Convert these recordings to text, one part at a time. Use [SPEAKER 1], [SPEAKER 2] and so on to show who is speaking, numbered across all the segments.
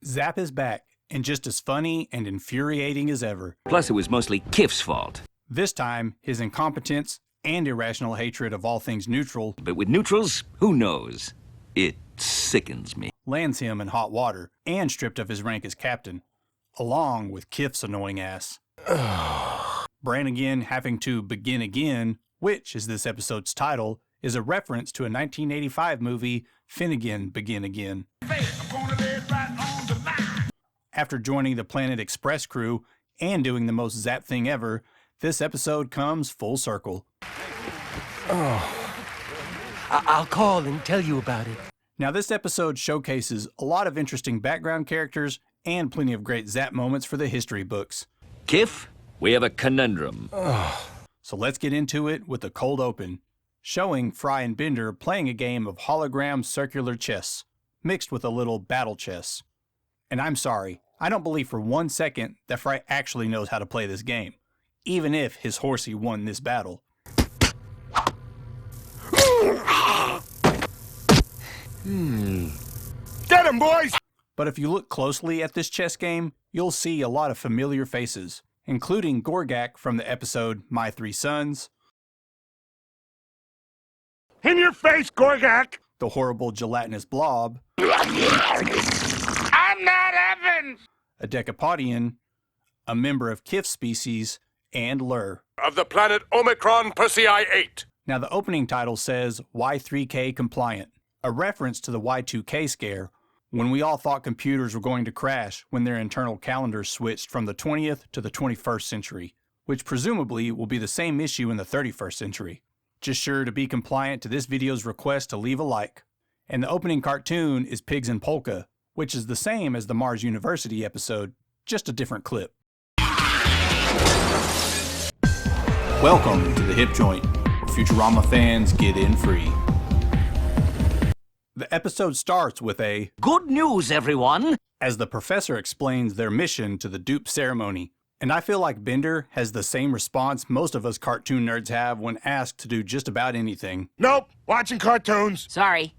[SPEAKER 1] Zapp is back, and just as funny and infuriating as ever.
[SPEAKER 2] Plus, it was mostly Kiff's fault.
[SPEAKER 1] This time, his incompetence and irrational hatred of all things neutral,
[SPEAKER 2] But with neutrals, who knows? It sickens me.
[SPEAKER 1] lands him in hot water and stripped of his rank as captain, along with Kiff's annoying ass. Brannigan having to begin again, which is this episode's title, is a reference to a 1985 movie, Finnegan Begin Again. After joining the Planet Express crew and doing the most Zapp thing ever, this episode comes full circle.
[SPEAKER 3] I'll call and tell you about it.
[SPEAKER 1] Now, this episode showcases a lot of interesting background characters and plenty of great Zapp moments for the history books.
[SPEAKER 2] Kiff, we have a conundrum.
[SPEAKER 1] So let's get into it with the cold open, showing Fry and Bender playing a game of hologram circular chess, mixed with a little battle chess. And I'm sorry, I don't believe for 1 second that Fry actually knows how to play this game, even if his horsey won this battle.
[SPEAKER 3] Get him, boys!
[SPEAKER 1] But if you look closely at this chess game, you'll see a lot of familiar faces, including Gorgak from the episode My Three Sons,
[SPEAKER 3] In your face, Gorgak!
[SPEAKER 1] the horrible gelatinous blob,
[SPEAKER 3] I'm not Evans!
[SPEAKER 1] a Decapodian, a member of Kiff's species, and Lur.
[SPEAKER 3] Of the planet Omicron Persei 8.
[SPEAKER 1] Now the opening title says Y3K compliant, a reference to the Y2K scare, when we all thought computers were going to crash when their internal calendars switched from the 20th to the 21st century, which presumably will be the same issue in the 31st century. Just sure to be compliant to this video's request to leave a like. And the opening cartoon is Pigs in Polka, which is the same as the Mars University episode, just a different clip. Welcome to the Hip Joint, where Futurama fans get in free. The episode starts with a
[SPEAKER 2] Good news, everyone!
[SPEAKER 1] as the professor explains their mission to the dupe ceremony. And I feel like Bender has the same response most of us cartoon nerds have when asked to do just about anything.
[SPEAKER 3] Nope, watching cartoons.
[SPEAKER 2] Sorry.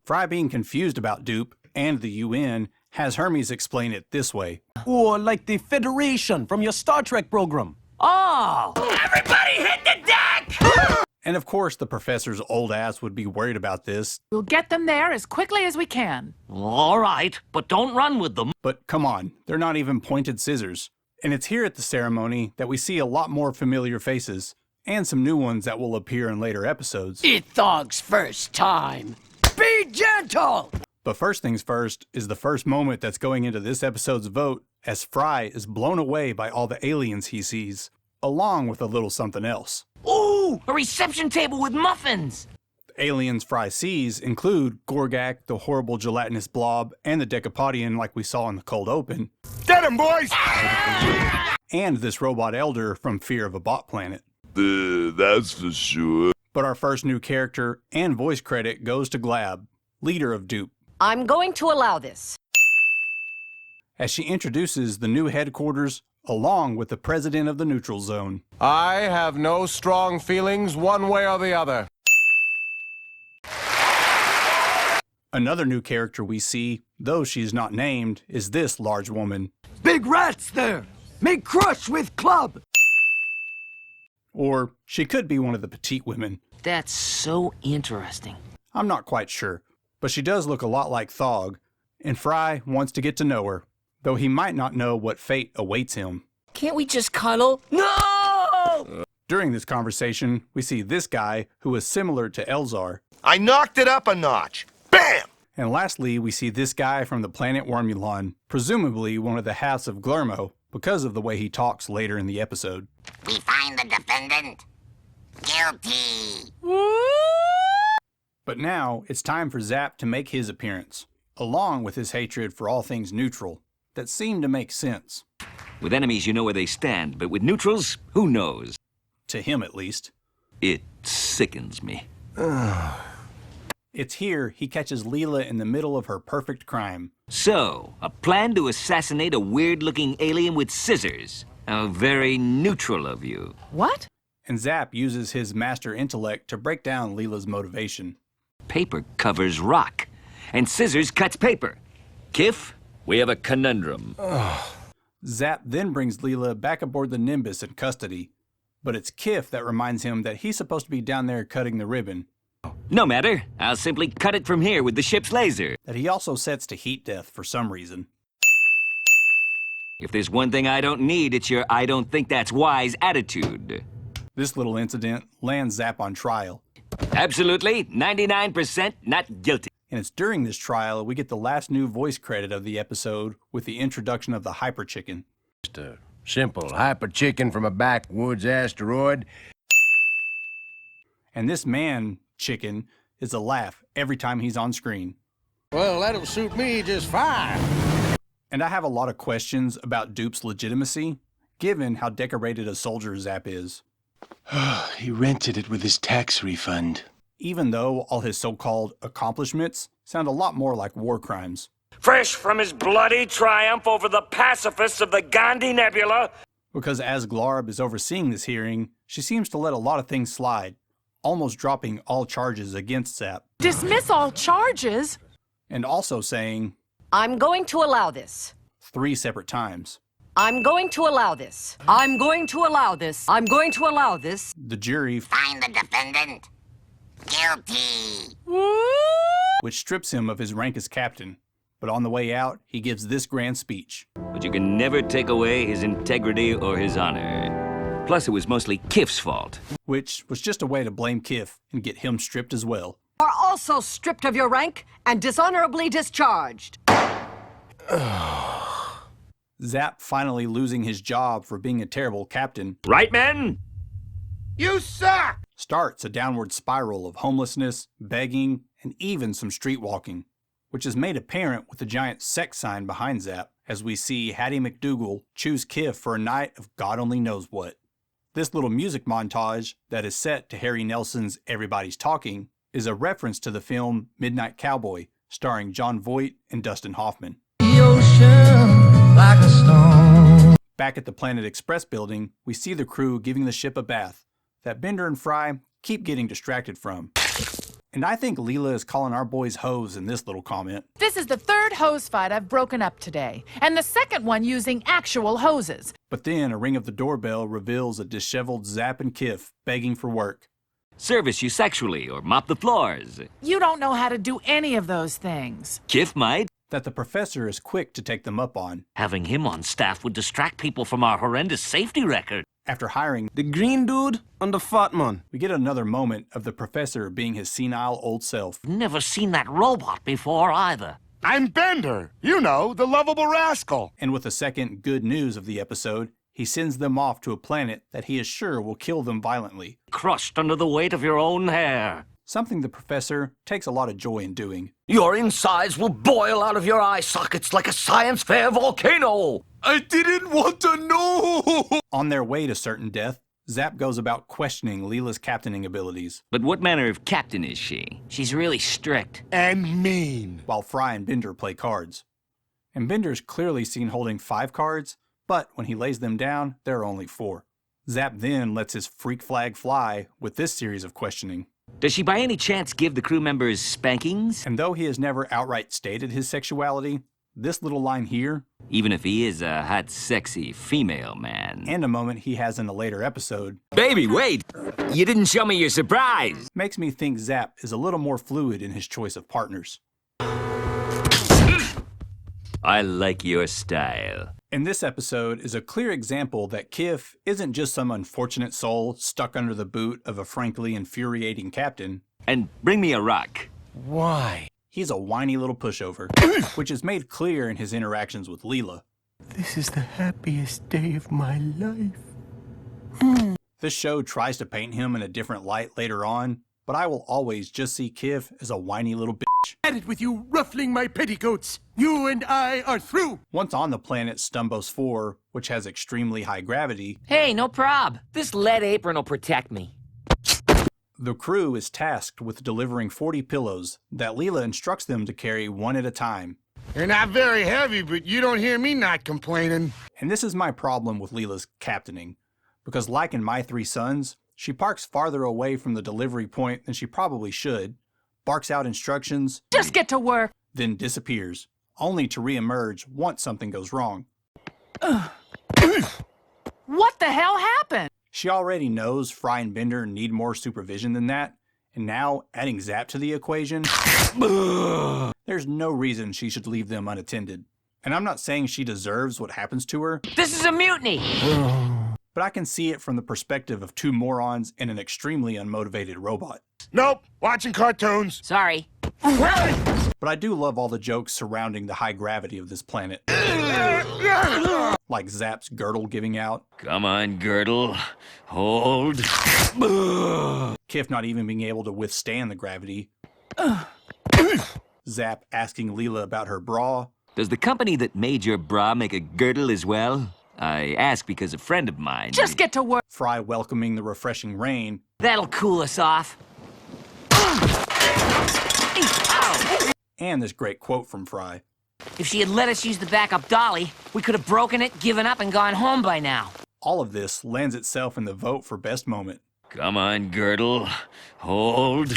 [SPEAKER 1] Fry being confused about dupe and the UN has Hermes explain it this way.
[SPEAKER 4] Or like the Federation from your Star Trek program.
[SPEAKER 2] Oh! Everybody hit the deck!
[SPEAKER 1] And of course the professor's old ass would be worried about this,
[SPEAKER 5] We'll get them there as quickly as we can.
[SPEAKER 2] All right, but don't run with them.
[SPEAKER 1] but come on, they're not even pointed scissors. And it's here at the ceremony that we see a lot more familiar faces, and some new ones that will appear in later episodes.
[SPEAKER 6] It dog's first time. Be gentle!
[SPEAKER 1] But first things first is the first moment that's going into this episode's vote, as Fry is blown away by all the aliens he sees, along with a little something else.
[SPEAKER 2] Ooh, a reception table with muffins!
[SPEAKER 1] The aliens Fry sees include Gorgak, the horrible gelatinous blob, and the Decapodian like we saw in the cold open,
[SPEAKER 3] Get him, boys!
[SPEAKER 1] and this robot elder from Fear of a Bot Planet.
[SPEAKER 3] That's for sure.
[SPEAKER 1] But our first new character and voice credit goes to Glab, leader of Dupe,
[SPEAKER 6] I'm going to allow this.
[SPEAKER 1] as she introduces the new headquarters along with the president of the neutral zone.
[SPEAKER 4] I have no strong feelings one way or the other.
[SPEAKER 1] Another new character we see, though she's not named, is this large woman.
[SPEAKER 6] Big rats there! Make crush with club!
[SPEAKER 1] Or she could be one of the petite women.
[SPEAKER 2] That's so interesting.
[SPEAKER 1] I'm not quite sure, but she does look a lot like Thog, and Fry wants to get to know her, though he might not know what fate awaits him.
[SPEAKER 6] Can't we just cuddle? No!
[SPEAKER 1] During this conversation, we see this guy who is similar to Elzar.
[SPEAKER 3] I knocked it up a notch. Bam!
[SPEAKER 1] And lastly, we see this guy from the planet Wormulon, presumably one of the halves of Glermo, because of the way he talks later in the episode.
[SPEAKER 7] We find the defendant guilty.
[SPEAKER 1] But now, it's time for Zapp to make his appearance, along with his hatred for all things neutral, that seem to make sense.
[SPEAKER 2] With enemies, you know where they stand, but with neutrals, who knows?
[SPEAKER 1] To him, at least.
[SPEAKER 2] It sickens me.
[SPEAKER 1] It's here he catches Leela in the middle of her perfect crime.
[SPEAKER 2] So, a plan to assassinate a weird-looking alien with scissors. How very neutral of you.
[SPEAKER 5] What?
[SPEAKER 1] And Zapp uses his master intellect to break down Leela's motivation.
[SPEAKER 2] Paper covers rock, and scissors cuts paper. Kiff, We have a conundrum.
[SPEAKER 1] Zapp then brings Leela back aboard the Nimbus in custody, but it's Kiff that reminds him that he's supposed to be down there cutting the ribbon,
[SPEAKER 2] No matter. I'll simply cut it from here with the ship's laser.
[SPEAKER 1] that he also sets to heat death for some reason.
[SPEAKER 2] If there's one thing I don't need, it's your I don't think that's wise attitude.
[SPEAKER 1] This little incident lands Zapp on trial,
[SPEAKER 2] Absolutely, 99% not guilty.
[SPEAKER 1] and it's during this trial we get the last new voice credit of the episode with the introduction of the Hyper Chicken.
[SPEAKER 4] Just a simple hyper chicken from a backwoods asteroid.
[SPEAKER 1] And this man, Chicken, is a laugh every time he's on screen.
[SPEAKER 4] Well, that'll suit me just fine.
[SPEAKER 1] And I have a lot of questions about Dupe's legitimacy, given how decorated a soldier Zapp is.
[SPEAKER 8] He rented it with his tax refund.
[SPEAKER 1] Even though all his so-called accomplishments sound a lot more like war crimes.
[SPEAKER 9] Fresh from his bloody triumph over the pacifists of the Gandhi Nebula.
[SPEAKER 1] Because as Glarb is overseeing this hearing, she seems to let a lot of things slide, almost dropping all charges against Zapp,
[SPEAKER 5] Dismiss all charges?
[SPEAKER 1] and also saying
[SPEAKER 6] I'm going to allow this.
[SPEAKER 1] 3 separate times.
[SPEAKER 6] I'm going to allow this. I'm going to allow this. I'm going to allow this.
[SPEAKER 1] The jury,
[SPEAKER 7] Find the defendant guilty.
[SPEAKER 1] which strips him of his rank as captain. But on the way out, he gives this grand speech.
[SPEAKER 2] But you can never take away his integrity or his honor. Plus, it was mostly Kiff's fault.
[SPEAKER 1] Which was just a way to blame Kiff and get him stripped as well.
[SPEAKER 6] You are also stripped of your rank and dishonorably discharged.
[SPEAKER 1] Zapp finally losing his job for being a terrible captain
[SPEAKER 2] Right, men?
[SPEAKER 3] You suck!
[SPEAKER 1] starts a downward spiral of homelessness, begging, and even some street walking, which is made apparent with the giant sex sign behind Zapp as we see Hattie McDougal choose Kiff for a night of God only knows what. This little music montage that is set to Harry Nelson's Everybody's Talking is a reference to the film Midnight Cowboy, starring John Voight and Dustin Hoffman. Back at the Planet Express building, we see the crew giving the ship a bath that Bender and Fry keep getting distracted from. And I think Leela is calling our boys hoes in this little comment.
[SPEAKER 5] This is the 3rd hose fight I've broken up today, and the 2nd one using actual hoses.
[SPEAKER 1] But then a ring of the doorbell reveals a disheveled Zapp and Kiff begging for work.
[SPEAKER 2] Service you sexually or mop the floors.
[SPEAKER 5] You don't know how to do any of those things.
[SPEAKER 2] Kiff might.
[SPEAKER 1] That the professor is quick to take them up on.
[SPEAKER 2] Having him on staff would distract people from our horrendous safety record.
[SPEAKER 1] After hiring,
[SPEAKER 8] The green dude and the fat man.
[SPEAKER 1] we get another moment of the professor being his senile old self.
[SPEAKER 2] Never seen that robot before either.
[SPEAKER 3] I'm Bender. You know, the lovable rascal.
[SPEAKER 1] And with the second good news of the episode, he sends them off to a planet that he is sure will kill them violently.
[SPEAKER 2] Crushed under the weight of your own hair.
[SPEAKER 1] Something the professor takes a lot of joy in doing.
[SPEAKER 9] Your insides will boil out of your eye sockets like a science fair volcano.
[SPEAKER 8] I didn't want to know!
[SPEAKER 1] On their way to certain death, Zapp goes about questioning Leela's captaining abilities,
[SPEAKER 2] But what manner of captain is she?
[SPEAKER 6] She's really strict.
[SPEAKER 3] And mean.
[SPEAKER 1] while Fry and Bender play cards. And Bender's clearly seen holding 5 cards, but when he lays them down, there are only 4. Zapp then lets his freak flag fly with this series of questioning.
[SPEAKER 2] Does she by any chance give the crew members spankings?
[SPEAKER 1] And though he has never outright stated his sexuality, this little line here,
[SPEAKER 2] Even if he is a hot, sexy female man.
[SPEAKER 1] and a moment he has in a later episode,
[SPEAKER 2] Baby, wait! You didn't show me your surprise!
[SPEAKER 1] makes me think Zapp is a little more fluid in his choice of partners.
[SPEAKER 2] I like your style.
[SPEAKER 1] And this episode is a clear example that Kiff isn't just some unfortunate soul stuck under the boot of a frankly infuriating captain.
[SPEAKER 2] And bring me a rock.
[SPEAKER 4] Why?
[SPEAKER 1] He's a whiny little pushover, which is made clear in his interactions with Leela.
[SPEAKER 8] This is the happiest day of my life.
[SPEAKER 1] This show tries to paint him in a different light later on, but I will always just see Kiff as a whiny little bitch.
[SPEAKER 8] At it with you ruffling my petticoats. You and I are through.
[SPEAKER 1] Once on the planet Stumbos 4, which has extremely high gravity,
[SPEAKER 6] Hey, no prob. This lead apron will protect me.
[SPEAKER 1] the crew is tasked with delivering 40 pillows that Leela instructs them to carry one at a time.
[SPEAKER 3] They're not very heavy, but you don't hear me not complaining.
[SPEAKER 1] And this is my problem with Leela's captaining, because like in My Three Sons, she parks farther away from the delivery point than she probably should, barks out instructions,
[SPEAKER 5] Just get to work.
[SPEAKER 1] then disappears, only to reemerge once something goes wrong.
[SPEAKER 5] What the hell happened?
[SPEAKER 1] She already knows Fry and Bender need more supervision than that, and now adding Zapp to the equation, there's no reason she should leave them unattended. And I'm not saying she deserves what happens to her,
[SPEAKER 6] This is a mutiny!
[SPEAKER 1] but I can see it from the perspective of two morons and an extremely unmotivated robot.
[SPEAKER 3] Nope, watching cartoons.
[SPEAKER 6] Sorry.
[SPEAKER 1] But I do love all the jokes surrounding the high gravity of this planet. Like Zapp's girdle giving out,
[SPEAKER 2] Come on, Girdle. Hold.
[SPEAKER 1] Kiff not even being able to withstand the gravity, Zapp asking Leela about her bra,
[SPEAKER 2] Does the company that made your bra make a girdle as well? I ask because a friend of mine...
[SPEAKER 5] Just get to work.
[SPEAKER 1] Fry welcoming the refreshing rain,
[SPEAKER 6] That'll cool us off.
[SPEAKER 1] and this great quote from Fry.
[SPEAKER 6] If she had let us use the backup dolly, we could have broken it, given up, and gone home by now.
[SPEAKER 1] All of this lends itself in the vote for best moment.
[SPEAKER 2] Come on, Girdle. Hold.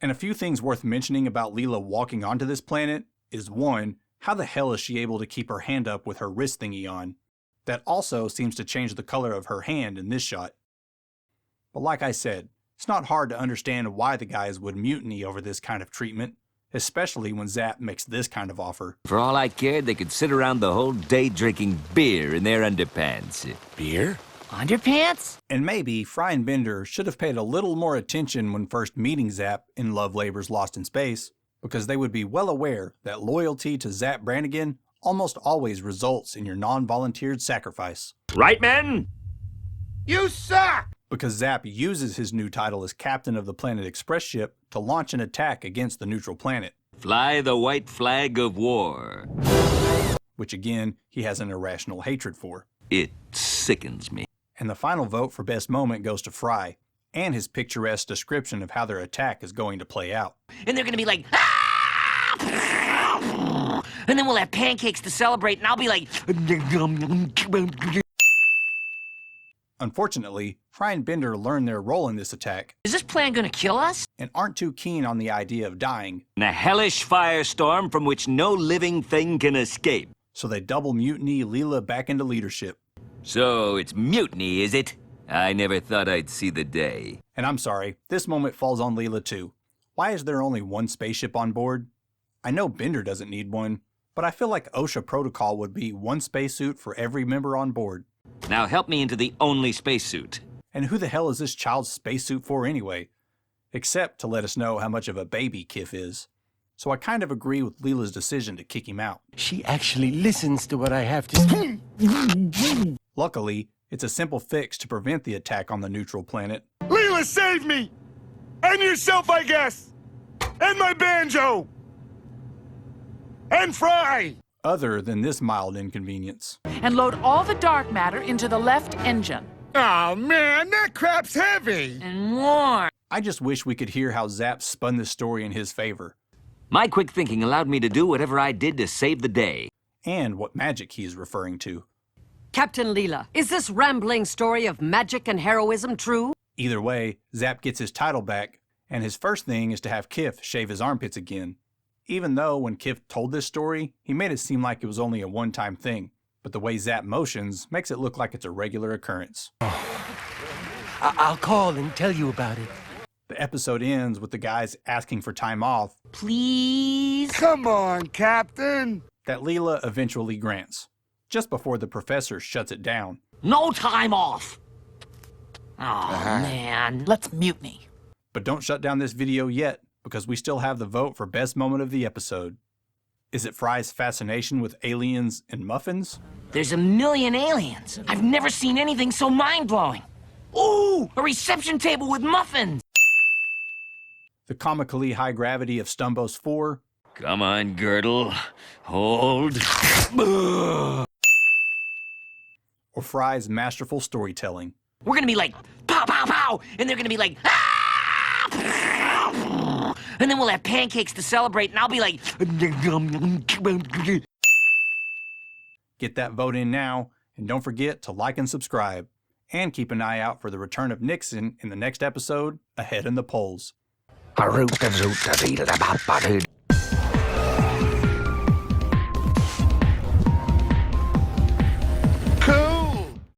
[SPEAKER 1] And a few things worth mentioning about Leela walking onto this planet is one, how the hell is she able to keep her hand up with her wrist thingy on? That also seems to change the color of her hand in this shot. But like I said, it's not hard to understand why the guys would mutiny over this kind of treatment, especially when Zapp makes this kind of offer.
[SPEAKER 2] For all I cared, they could sit around the whole day drinking beer in their underpants.
[SPEAKER 4] Beer?
[SPEAKER 6] Underpants?
[SPEAKER 1] And maybe Fry and Bender should have paid a little more attention when first meeting Zapp in Love Labor's Lost in Space, because they would be well aware that loyalty to Zapp Brannigan almost always results in your non-volunteered sacrifice.
[SPEAKER 2] Right, men?
[SPEAKER 3] You suck!
[SPEAKER 1] Because Zapp uses his new title as captain of the Planet Express ship to launch an attack against the neutral planet,
[SPEAKER 2] Fly the white flag of war.
[SPEAKER 1] which again, he has an irrational hatred for.
[SPEAKER 2] It sickens me.
[SPEAKER 1] And the final vote for best moment goes to Fry, and his picturesque description of how their attack is going to play out.
[SPEAKER 6] And they're gonna be like, ah! And then we'll have pancakes to celebrate, and I'll be like,
[SPEAKER 1] Unfortunately, Fry and Bender learn their role in this attack
[SPEAKER 6] is this plan gonna kill us?
[SPEAKER 1] and aren't too keen on the idea of dying,
[SPEAKER 2] In a hellish firestorm from which no living thing can escape.
[SPEAKER 1] so they double mutiny Leela back into leadership.
[SPEAKER 2] So it's mutiny, is it? I never thought I'd see the day.
[SPEAKER 1] And I'm sorry, this moment falls on Leela too. Why is there only one spaceship on board? I know Bender doesn't need one, but I feel like OSHA protocol would be one spacesuit for every member on board.
[SPEAKER 2] Now help me into the only spacesuit.
[SPEAKER 1] And who the hell is this child's spacesuit for anyway? Except to let us know how much of a baby Kiff is. So I kind of agree with Leela's decision to kick him out.
[SPEAKER 8] She actually listens to what I have to say.
[SPEAKER 1] Luckily, it's a simple fix to prevent the attack on the neutral planet,
[SPEAKER 3] Leela, save me! And yourself, I guess! And my banjo! And Fry!
[SPEAKER 1] other than this mild inconvenience.
[SPEAKER 5] And load all the dark matter into the left engine.
[SPEAKER 3] Oh man, that crap's heavy!
[SPEAKER 6] And more.
[SPEAKER 1] I just wish we could hear how Zapp spun this story in his favor,
[SPEAKER 2] My quick thinking allowed me to do whatever I did to save the day.
[SPEAKER 1] and what magic he is referring to.
[SPEAKER 6] Captain Leela, is this rambling story of magic and heroism true?
[SPEAKER 1] Either way, Zapp gets his title back, and his first thing is to have Kiff shave his armpits again. Even though when Kiff told this story, he made it seem like it was only a one-time thing, but the way Zapp motions makes it look like it's a regular occurrence.
[SPEAKER 8] I'll call and tell you about it.
[SPEAKER 1] The episode ends with the guys asking for time off
[SPEAKER 6] Please?
[SPEAKER 3] Come on, Captain!
[SPEAKER 1] that Leela eventually grants, just before the professor shuts it down.
[SPEAKER 6] No time off! Oh, man.
[SPEAKER 5] Let's mutiny.
[SPEAKER 1] But don't shut down this video yet, because we still have the vote for best moment of the episode. Is it Fry's fascination with aliens and muffins?
[SPEAKER 6] There's a million aliens. I've never seen anything so mind-blowing. Ooh, a reception table with muffins.
[SPEAKER 1] The comically high gravity of Stumbos 4?
[SPEAKER 2] Come on, Girdle. Hold.
[SPEAKER 1] Or Fry's masterful storytelling?
[SPEAKER 6] We're gonna be like, pow, pow, pow, and they're gonna be like, ah! And then we'll have pancakes to celebrate, and I'll be like,
[SPEAKER 1] Get that vote in now, and don't forget to like and subscribe. And keep an eye out for the return of Nixon in the next episode, Ahead in the Polls.